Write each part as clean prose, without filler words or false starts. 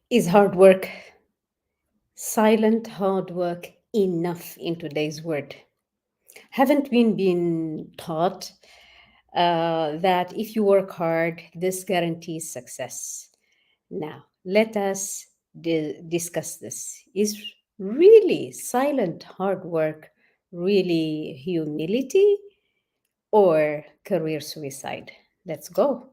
Is hard work, silent hard work, enough in today's world? Haven't we been taught that if you work hard, this guarantees success? Now, let us discuss this. Is really silent hard work really humility or career suicide? Let's go.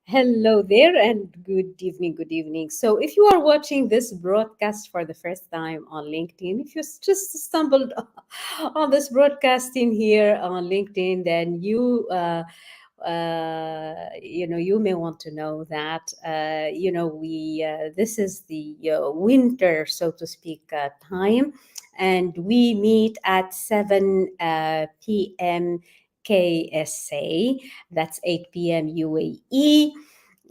Hello there and good evening, good evening. So, if you are watching this broadcast for the first time on LinkedIn, if you just stumbled on this broadcasting here on LinkedIn, then you may want to know that we this is the winter, so to speak, time, and we meet at 7 p.m. KSA. That's 8 p.m. UAE.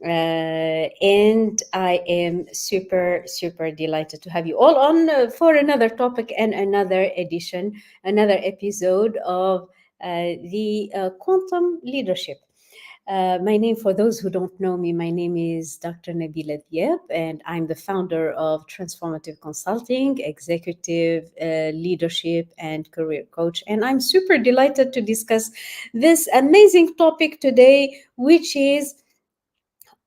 And I am super, super delighted to have you all on for another topic and another edition, another episode of the quantum leadership. My name, for those who don't know me, my name is Dr. Nabila Diab, and I'm the founder of Transformative Consulting, executive leadership, and career coach. And I'm super delighted to discuss this amazing topic today, which is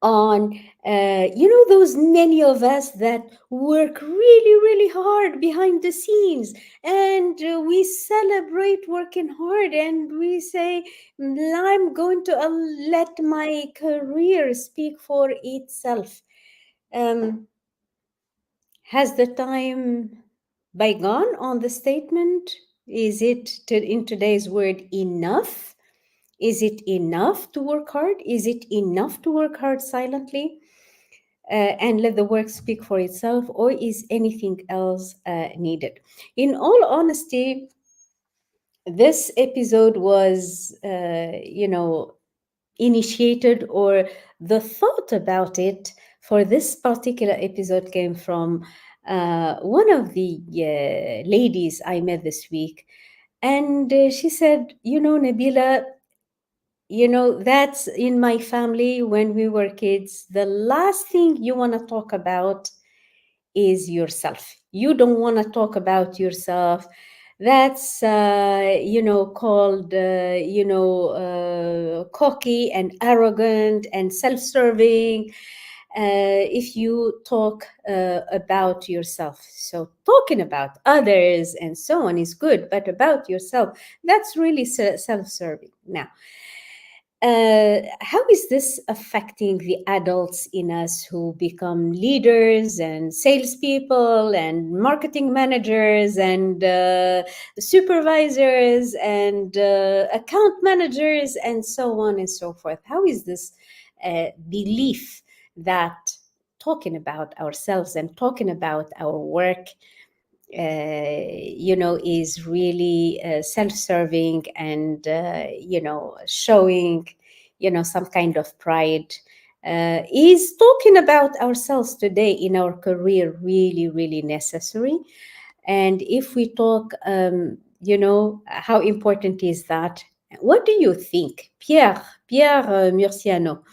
on those many of us that work really really hard behind the scenes, and we celebrate working hard, and we say, I'm going to let my career speak for itself." um, has the time bygone on the statement? Is it in today's word enough? Is it enough to work hard? Is it enough to work hard silently and let the work speak for itself, or is anything else needed? In all honesty, this episode was, initiated, or the thought about it for this particular episode came from one of the ladies I met this week. And she said, Nabila, that's in my family when we were kids. The last thing you want to talk about is yourself. You don't want to talk about yourself. That's, called, cocky and arrogant and self serving. If you talk about yourself. So, talking about others and so on is good, but about yourself, that's really self serving. Now, how is this affecting the adults in us who become leaders and salespeople and marketing managers and supervisors and account managers and so on and so forth? How is this belief that talking about ourselves and talking about our work is really self-serving and showing some kind of pride? Is talking about ourselves today in our career really really necessary? And if we talk, how important is that? What do you think, Pierre Murciano?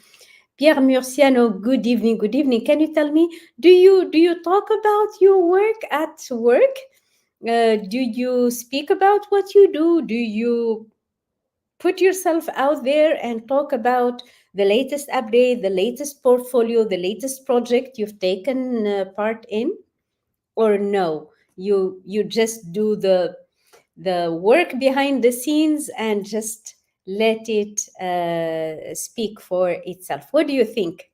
Pierre Murciano, good evening. Good evening. Can you tell me, do you talk about your work at work? Do you speak about what you do? Do you put yourself out there and talk about the latest update, the latest portfolio, the latest project you've taken part in? Or no, you just do the work behind the scenes and just let it speak for itself? What do you think?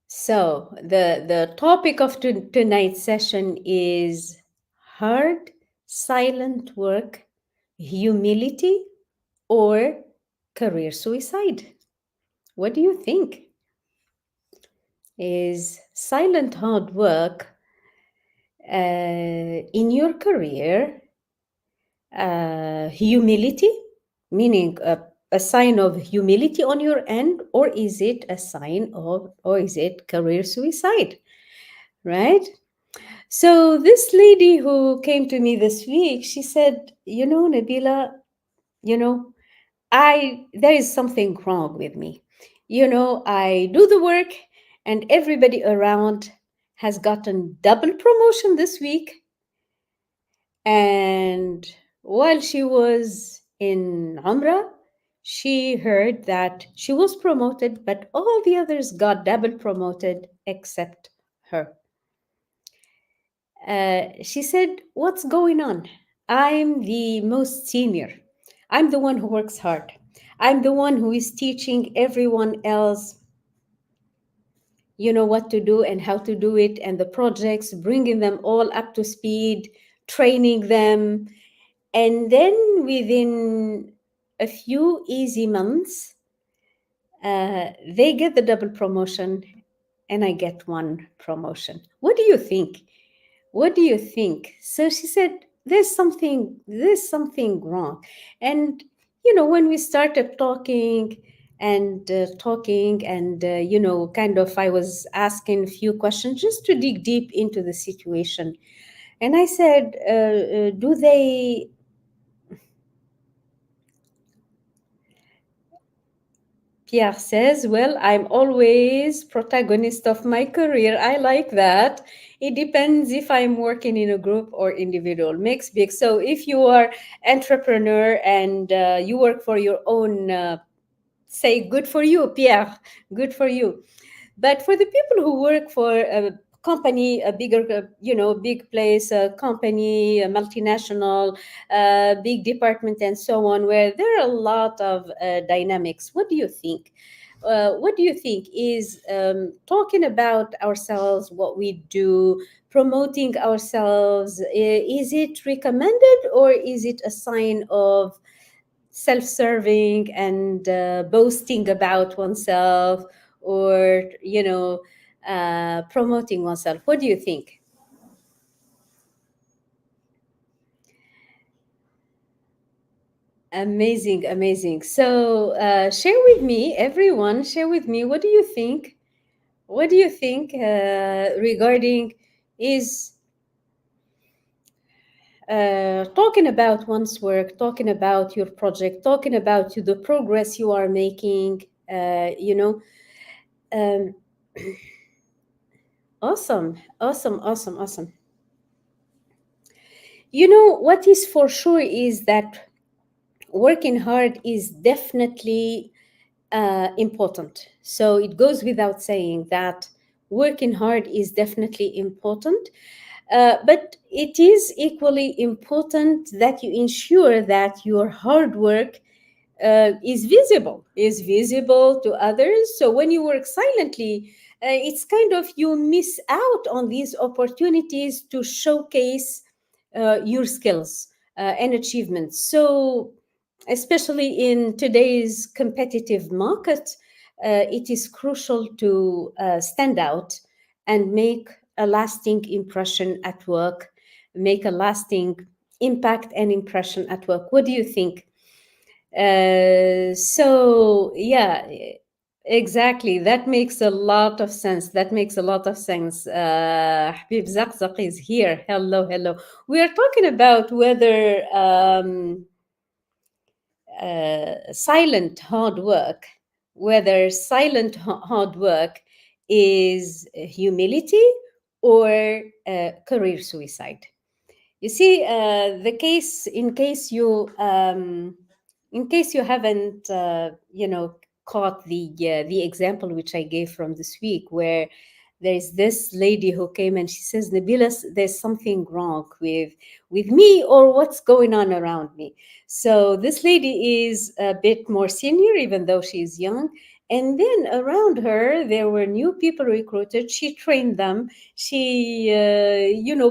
So the topic of tonight's session is hard, silent work, humility, or career suicide. What do you think? Is silent hard work in your career, humility, meaning a sign of humility on your end, or is it a sign of, or is it career suicide, right? So this lady who came to me this week, she said, Nabila, you know, there is something wrong with me. I do the work and everybody around has gotten double promotion this week. And while she was in Umrah, she heard that she was promoted, but all the others got double promoted except her. She said, "What's going on? I'm the most senior. I'm the one who works hard. I'm the one who is teaching everyone else, what to do and how to do it, and the projects, bringing them all up to speed, training them. And then within a few easy months, they get the double promotion and I get one promotion. What do you think? What do you think?" So she said, there's something wrong. And, when we started talking and kind of, I was asking a few questions just to dig deep into the situation. And I said, do they Pierre says, "Well, I'm always protagonist of my career. I like that. It depends if I'm working in a group or individual. Makes big. So if you are entrepreneur and you work for your own, say, good for you, Pierre. Good for you. But for the people who work for a company, a bigger, big place, a company, a multinational, big department, and so on, where there are a lot of dynamics, what do you think? What do you think is talking about ourselves, what we do, promoting ourselves? Is it recommended or is it a sign of self-serving and boasting about oneself, or promoting oneself? What do you think? Amazing, amazing. So share with me, everyone, share with me, what do you think? What do you think regarding, is talking about one's work, talking about your project, talking about the progress you are making, um, awesome, awesome, awesome, awesome. What is for sure is that working hard is definitely important. So it goes without saying that working hard is definitely important. But it is equally important that you ensure that your hard work is visible to others. So when you work silently, it's kind of, you miss out on these opportunities to showcase your skills and achievements. So especially in today's competitive market, it is crucial to stand out and make a lasting impression at work, make a lasting impact and impression at work. What do you think? So yeah, exactly. That makes a lot of sense. That makes a lot of sense. Habib Zakzak is here. Hello, hello. We are talking about whether silent hard work, hard work is humility or career suicide. You see, the case, in case you haven't, caught the example which I gave from this week, where there is this lady who came and she says, "Nabila, there's something wrong with me, or what's going on around me." So this lady is a bit more senior, even though she's young. And then around her, there were new people recruited. She trained them. She,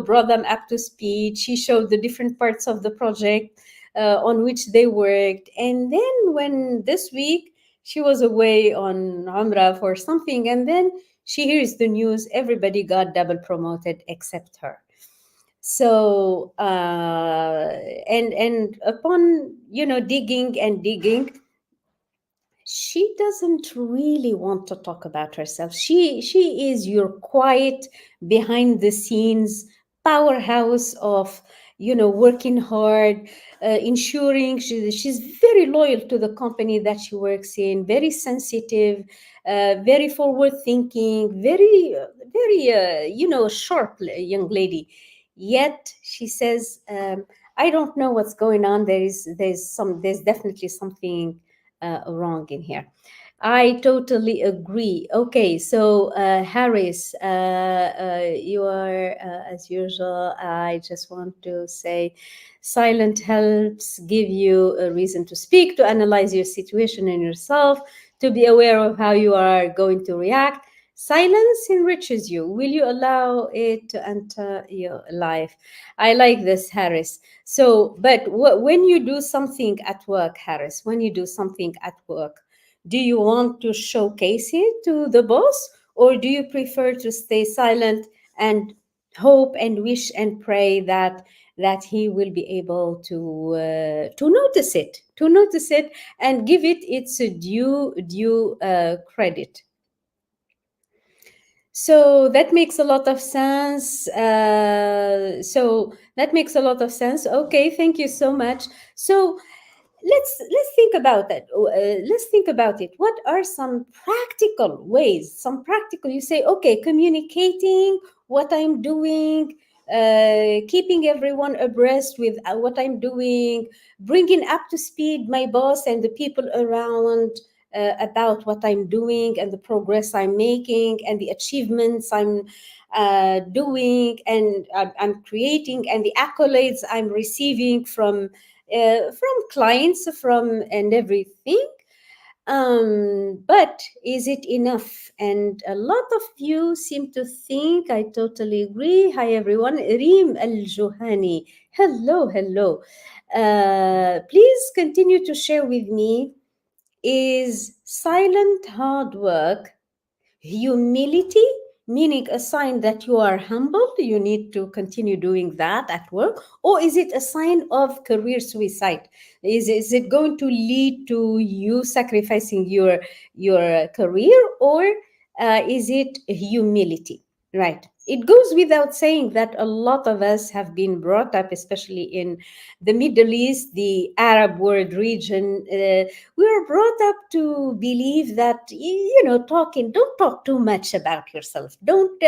brought them up to speed. She showed the different parts of the project on which they worked. And then when this week she was away on Umrah for something, and then she hears the news, everybody got double promoted except her. So and upon digging and digging, she doesn't really want to talk about herself. She is your quiet, behind the scenes powerhouse of working hard, ensuring she's very loyal to the company that she works in, very sensitive, very forward thinking, very sharp young lady. Yet she says, I don't know what's going on. There's definitely something wrong in here. I totally agree. Okay, so Harris, you are, as usual, I just want to say silent helps give you a reason to speak, to analyze your situation and yourself, to be aware of how you are going to react. Silence enriches you. Will you allow it to enter your life? I like this, Harris. So, but when you do something at work, Harris, when you do something at work, do you want to showcase it to the boss, or do you prefer to stay silent and hope and wish and pray that he will be able to notice it and give it its due credit? So that makes a lot of sense. Okay, thank you so much. So let's think about that. Let's think about it. What are some practical ways? Some practical. You say, okay, communicating what I'm doing, keeping everyone abreast with what I'm doing, bringing up to speed my boss and the people around about what I'm doing and the progress I'm making and the achievements I'm doing and I'm creating and the accolades I'm receiving from clients, from and everything. But is it enough? And a lot of you seem to think, I totally agree. Hi, everyone. Reem Al Johani. Hello, hello. Please continue to share with me. Is silent hard work humility, meaning a sign that you are humble, you need to continue doing that at work, or is it a sign of career suicide? Is it going to lead to you sacrificing your career, or is it humility? Right. It goes without saying that a lot of us have been brought up, especially in the Middle East, the Arab world region. We are brought up to believe that talking, don't talk too much about yourself, don't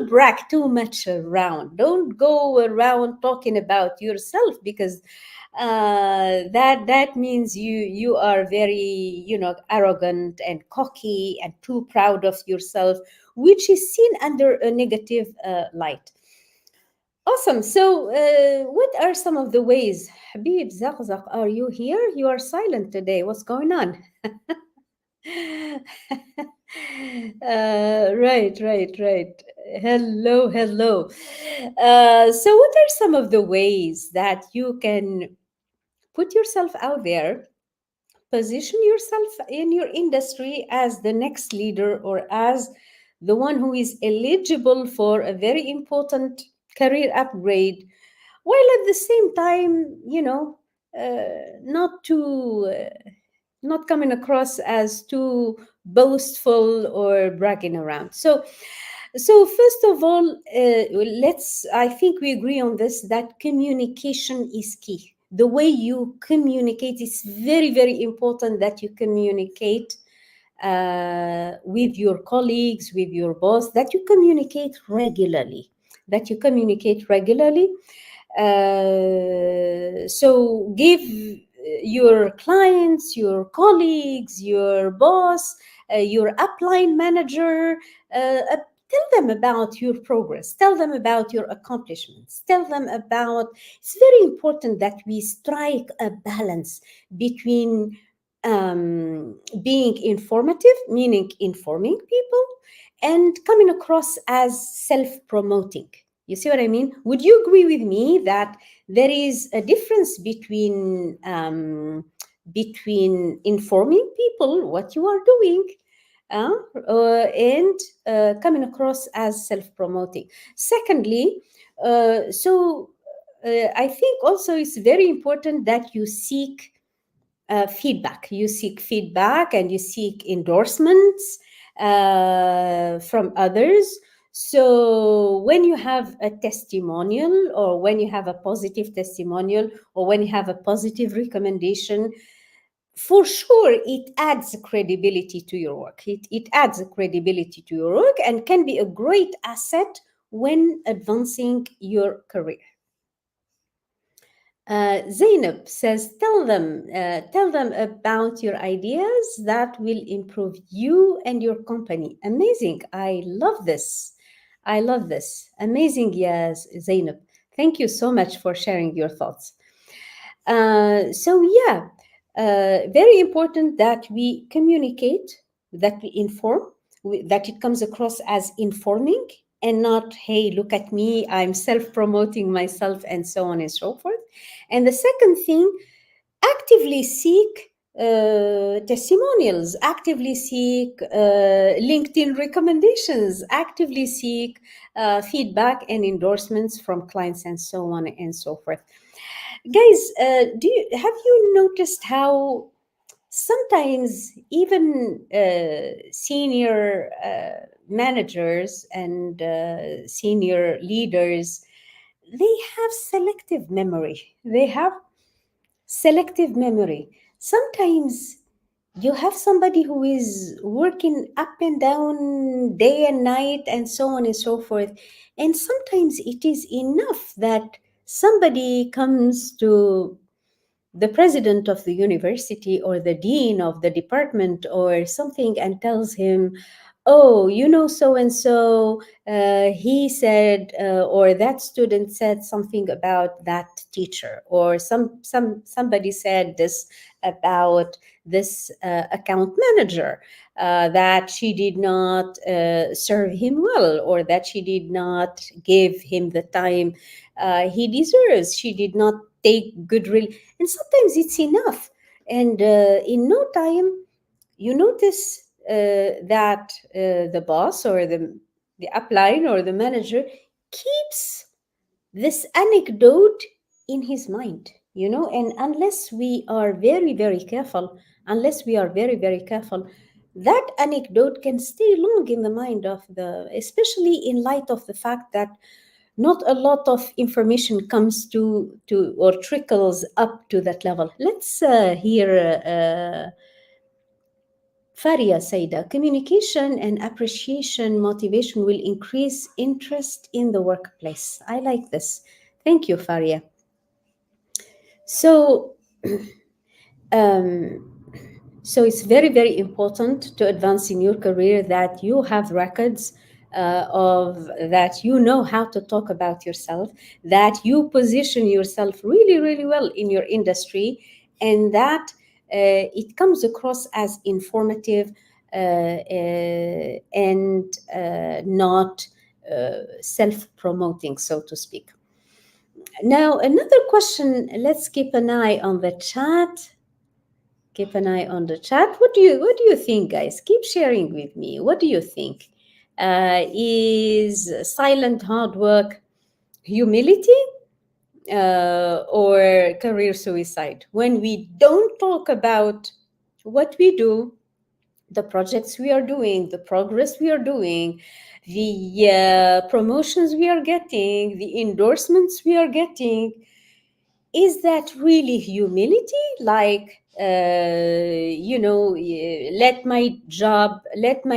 brag too much around, don't go around talking about yourself, because that means you are very arrogant and cocky and too proud of yourself, which is seen under a negative light. Awesome. So, what are some of the ways? Habib Zakzak, are you here? You are silent today. What's going on? Right. Hello, hello. So, what are some of the ways that you can put yourself out there, position yourself in your industry as the next leader or as the one who is eligible for a very important career upgrade, while at the same time, not too not coming across as too boastful or bragging around. So first of all, I think we agree on this, that communication is key. The way you communicate is very, very important, that you communicate with your colleagues, with your boss, that you communicate regularly, that you communicate regularly. So give your clients, your colleagues, your boss, your upline manager, tell them about your progress, tell them about your accomplishments, tell them about. It's very important that we strike a balance between being informative, meaning informing people, and coming across as self-promoting. You see what I mean? Would you agree with me that there is a difference between informing people what you are doing, and coming across as self-promoting. Secondly, I think also it's very important that you seek feedback. You seek feedback and you seek endorsements from others. So when you have a testimonial, or when you have a positive testimonial, or when you have a positive recommendation, for sure it adds credibility to your work. It adds credibility to your work and can be a great asset when advancing your career. Zainab says, tell them about your ideas that will improve you and your company. Amazing. I love this. I love this. Amazing. Yes, Zainab. Thank you so much for sharing your thoughts. Very important that we communicate, that we inform, that it comes across as informing and not, hey, look at me, I'm self-promoting myself, and so on and so forth. And the second thing, actively seek testimonials, actively seek LinkedIn recommendations, actively seek feedback and endorsements from clients, and so on and so forth. Guys, have you noticed how sometimes even senior managers and senior leaders, they have selective memory. They have selective memory. Sometimes you have somebody who is working up and down day and night and so on and so forth. And sometimes it is enough that somebody comes to the president of the university or the dean of the department or something and tells him, oh, you know, so and so, he said, or that student said something about that teacher, or somebody said this about this account manager, that she did not serve him well, or that she did not give him the time he deserves. She did not take good and sometimes it's enough. And in no time, you notice that the boss or the upline or the manager keeps this anecdote in his mind, you know. And unless we are very, very careful, that anecdote can stay long in the mind of especially in light of the fact that not a lot of information comes to or trickles up to that level. Let's hear Faria Saida. Communication and appreciation motivation will increase interest in the workplace. I like this. Thank you, Faria. So, um, so it's very, very important to advance in your career that you have records of that, you know how to talk about yourself, that you position yourself really, really well in your industry, and that it comes across as informative and not self-promoting, so to speak. Now, another question, let's keep an eye on the chat. Keep an eye on the chat. What do you think, guys? Keep sharing with me. What do you think? Is silent hard work humility or career suicide? When we don't talk about what we do, the projects we are doing, the progress we are doing, the promotions we are getting, the endorsements we are getting, is that really humility? Like, let my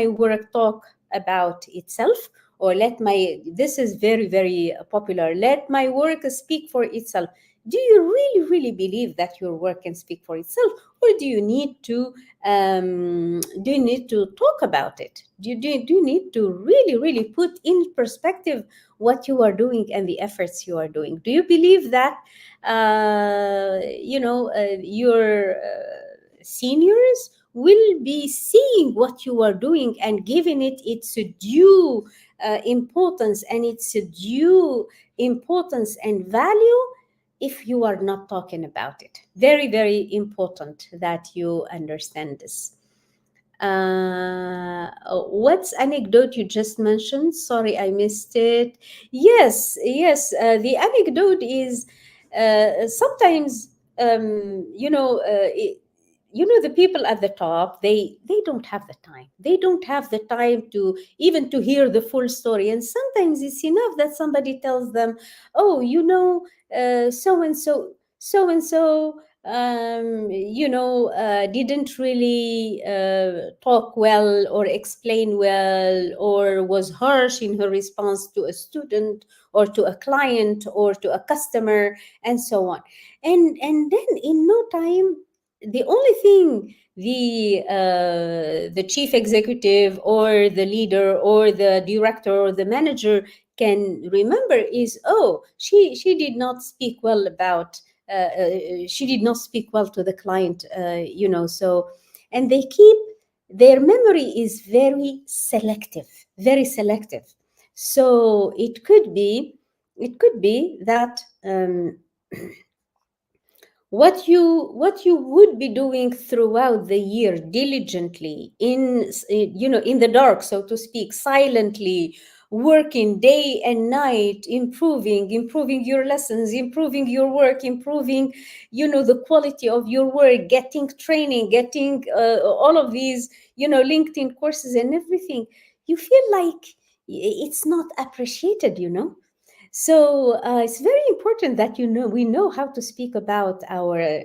work talk about itself, or this is very, very popular, let my work speak for itself. Do you really, really believe that your work can speak for itself, or do you need to talk about it? Do you need to really, really put in perspective what you are doing and the efforts you are doing? Do you believe that your seniors will be seeing what you are doing and giving it its due importance and value if you are not talking about it? Very, very important that you understand this. What's anecdote you just mentioned? Sorry, I missed it. Yes, yes. The anecdote is sometimes, the people at the top, they don't have the time. They don't have the time to even to hear the full story. And sometimes it's enough that somebody tells them, "Oh, so and so, so and so." Didn't really talk well or explain well, or was harsh in her response to a student or to a client or to a customer, and so on. And then in no time, the only thing the chief executive or the leader or the director or the manager can remember is, oh, she did not speak well about she did not speak well to the client, so. And they keep, their memory is very selective. So it could be that what you would be doing throughout the year diligently, in the dark, so to speak, silently, working day and night, improving your lessons, improving your work, improving the quality of your work, getting training, getting all of these LinkedIn courses and everything. You feel like it's not appreciated. So it's very important that we know how to speak about our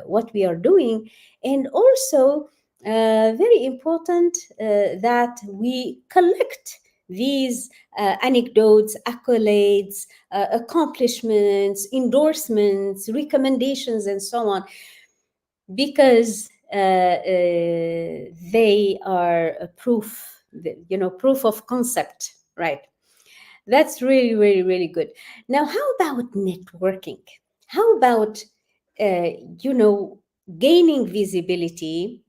what we are doing. And also very important that we collect these anecdotes, accolades, accomplishments, endorsements, recommendations, and so on, because they are a proof, proof of concept, right? That's really, really, really good. Now, how about networking? How about, uh, you know, gaining visibility?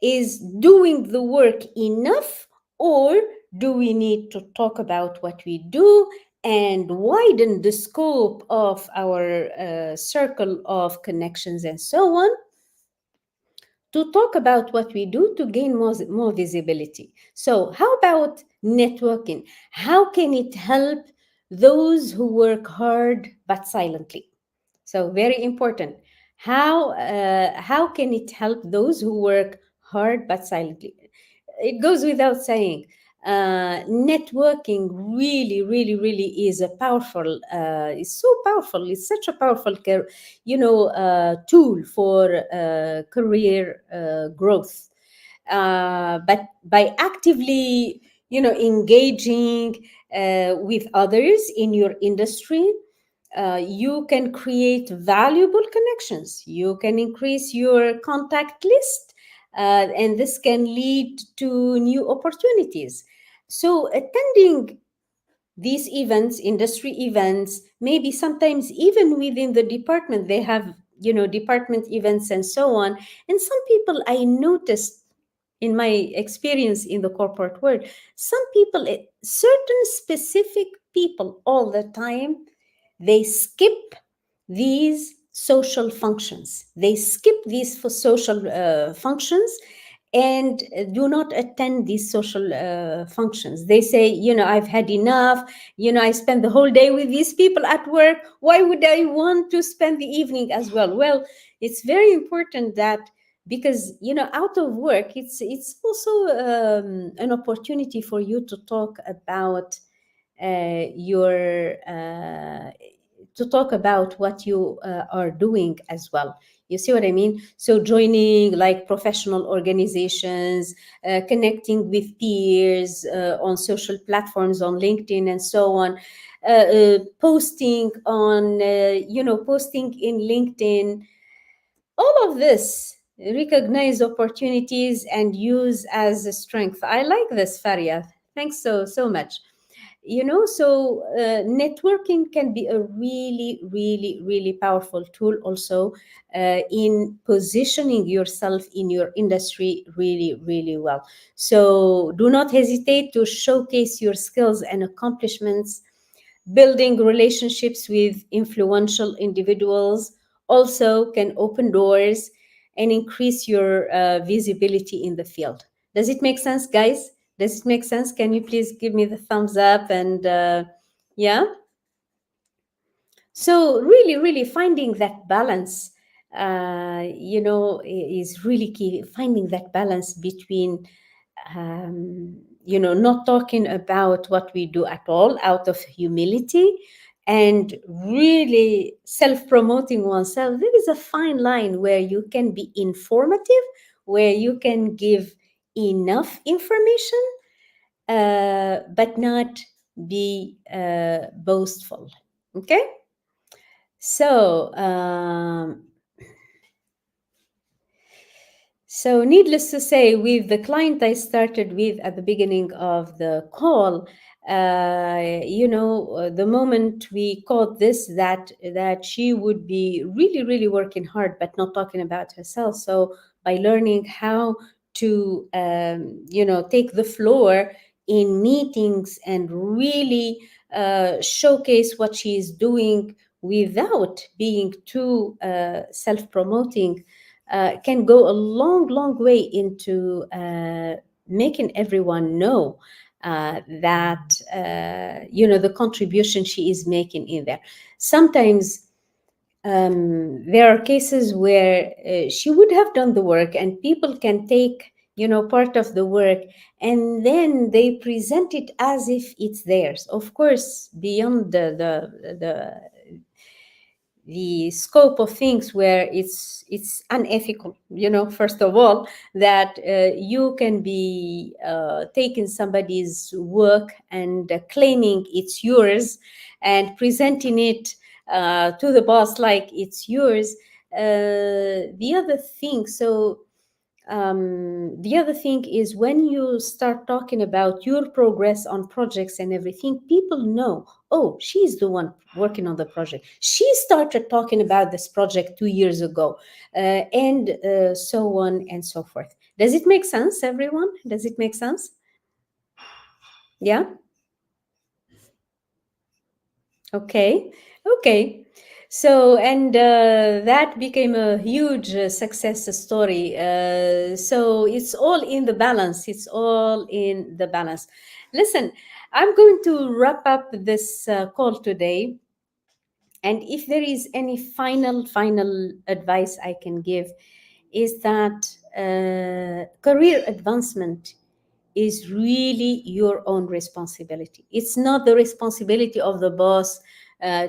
Is doing the work enough, or do we need to talk about what we do and widen the scope of our circle of connections and so on, to talk about what we do to gain more visibility? So, how about networking? How can it help those who work hard but silently? So, very important. How can it help those who work hard but silently? It goes without saying. Networking really, really, really is a powerful. It's so powerful. It's such a powerful, tool for career growth. But by actively, engaging with others in your industry, you can create valuable connections. You can increase your contact list, and this can lead to new opportunities. So, attending these events, industry events, maybe sometimes even within the department, they have, department events and so on. And some people, I noticed in my experience in the corporate world, some people, certain specific people, all the time, they skip these social functions. They skip these for social functions, and do not attend these social functions. They say, I've had enough. I spend the whole day with these people at work. Why would I want to spend the evening as well? Well, it's very important that, because out of work, it's also an opportunity for you to talk about your to talk about what you are doing as well. You see what I mean? So joining like professional organizations, connecting with peers on social platforms, on LinkedIn and so on, posting in LinkedIn, all of this, recognize opportunities and use as a strength. I like this, Faria. Thanks so much. So networking can be a really, really, really powerful tool also in positioning yourself in your industry really, really well. So do not hesitate to showcase your skills and accomplishments. Building relationships with influential individuals also can open doors. and increase your visibility in the field. Does it make sense, guys? Does it make sense? Can you please give me the thumbs up? And yeah. So really, really finding that balance, is really key. Finding that balance between, not talking about what we do at all out of humility, and really self-promoting oneself. There is a fine line where you can be informative, where you can give enough information, but not be boastful. Okay. So, needless to say, with the client I started with at the beginning of the call, the moment we caught this, that she would be really, really working hard, but not talking about herself. So, by learning how to, take the floor in meetings and really showcase what she is doing without being too self-promoting, can go a long, long way into making everyone know that the contribution she is making in there. Sometimes there are cases where she would have done the work, and people can take part of the work, and then they present it as if it's theirs. Of course, beyond the scope of things, where it's unethical, first of all, that you can be taking somebody's work and claiming it's yours, and presenting it to the boss like it's yours. The other thing, the other thing is, when you start talking about your progress on projects and everything, people know, oh, she's the one working on the project. She started talking about this project 2 years ago, and so on and so forth. Does it make sense, everyone? Does it make sense? Yeah? Okay. Okay. So, and that became a huge success story. So it's all in the balance. It's all in the balance. Listen, I'm going to wrap up this call today. And if there is any final advice I can give, is that career advancement is really your own responsibility. It's not the responsibility of the boss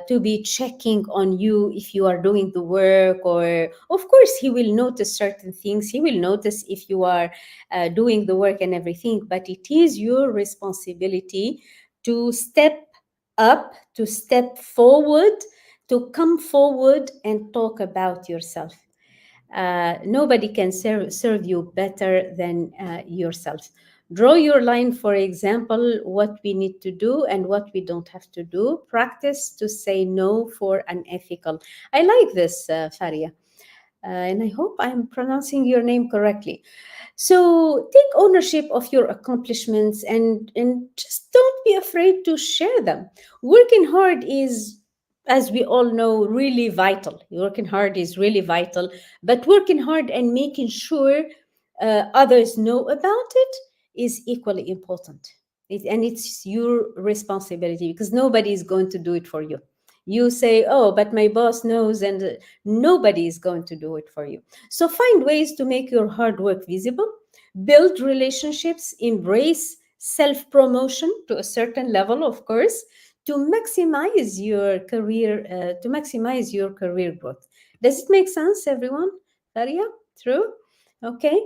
to be checking on you if you are doing the work. Or, of course, he will notice certain things. He will notice if you are doing the work and everything. But it is your responsibility to step up, to step forward, to come forward and talk about yourself. Nobody can serve you better than yourself. Draw your line, for example, what we need to do and what we don't have to do. Practice to say no for unethical. I like this, Faria. And I hope I'm pronouncing your name correctly. So take ownership of your accomplishments, and just don't be afraid to share them. Working hard is, as we all know, really vital. Working hard is really vital, but working hard and making sure others know about it is equally important. And it's your responsibility, because nobody is going to do it for you. You say, oh, but my boss knows, and nobody is going to do it for you. So find ways to make your hard work visible, build relationships, embrace self promotion to a certain level, of course, to maximize your career growth. Does it make sense, everyone? Daria, true? Okay.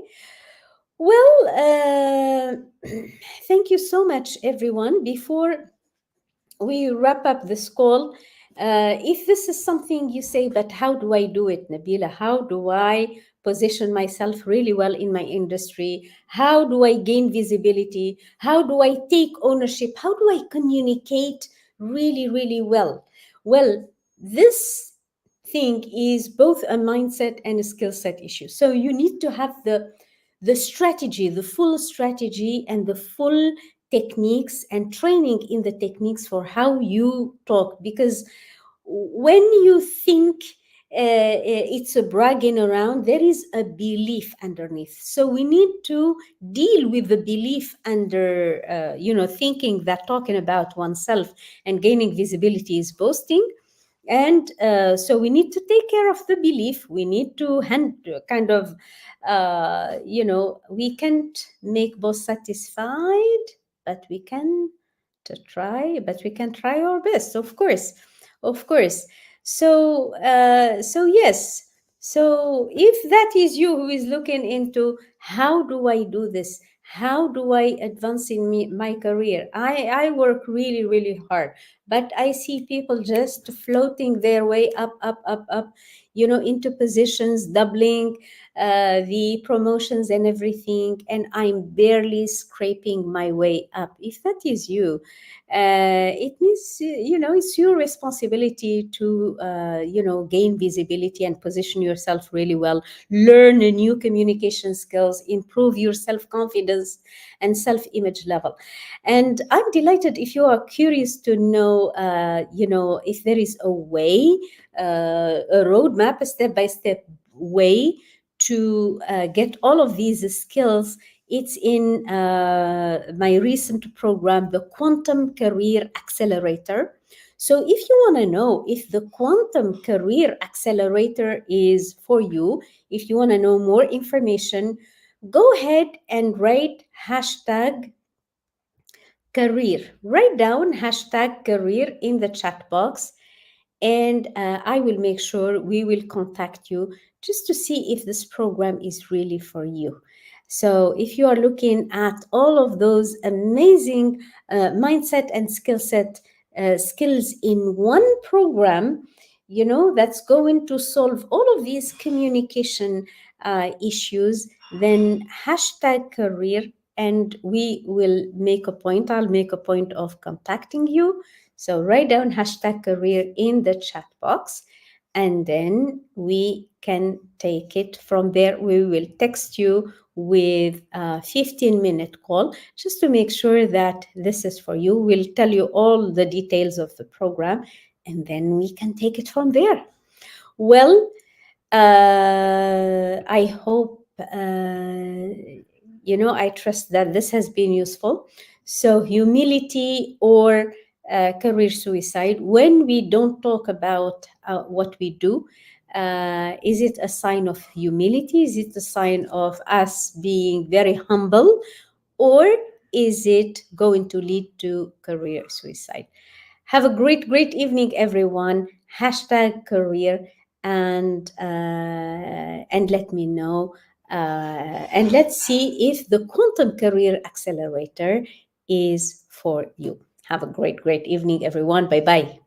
Well, thank you so much, everyone. Before we wrap up this call, if this is something you say, but how do I do it, Nabila? How do I position myself really well in my industry? How do I gain visibility? How do I take ownership? How do I communicate really, really well? Well, this thing is both a mindset and a skill set issue. So you need to have the strategy, the full strategy, and the full techniques and training in the techniques for how you talk. Because when you think it's a bragging around. There is a belief underneath. So we need to deal with the belief under, thinking that talking about oneself and gaining visibility is boasting. And so we need to take care of the belief. We need to kind of, we can't make both satisfied, but we can to try, but we can try our best, of course, of course. So yes. So if that is you who is looking into how do I do this, how do I advance in my career, I work really really hard, but I see people just floating their way up, up, up, up, into positions, doubling the promotions and everything, and I'm barely scraping my way up. If that is you, it means, it's your responsibility to, gain visibility and position yourself really well, learn a new communication skills, improve your self-confidence and self-image level. And I'm delighted if you are curious to know, if there is a way, a roadmap, a step-by-step way to get all of these skills. It's in my recent program, the Quantum Career Accelerator. So if you want to know if the Quantum Career Accelerator is for you, if you want to know more information, go ahead and write hashtag career. Write down hashtag career in the chat box, and I will make sure we will contact you just to see if this program is really for you. So if you are looking at all of those amazing mindset and skills in one program, that's going to solve all of these communication issues, then hashtag career, and we will make a point. I'll make a point of contacting you. So write down hashtag career in the chat box, and then we can take it from there. We will text you with a 15-minute call just to make sure that this is for you. We'll tell you all the details of the program, and then we can take it from there. Well, I hope, I trust that this has been useful. So, humility or career suicide, when we don't talk about what we do, is it a sign of humility? Is it a sign of us being very humble? Or is it going to lead to career suicide? Have a great, great evening, everyone. Hashtag career, and let me know. And let's see if the Quantum Career Accelerator is for you. Have a great, great evening, everyone. Bye bye.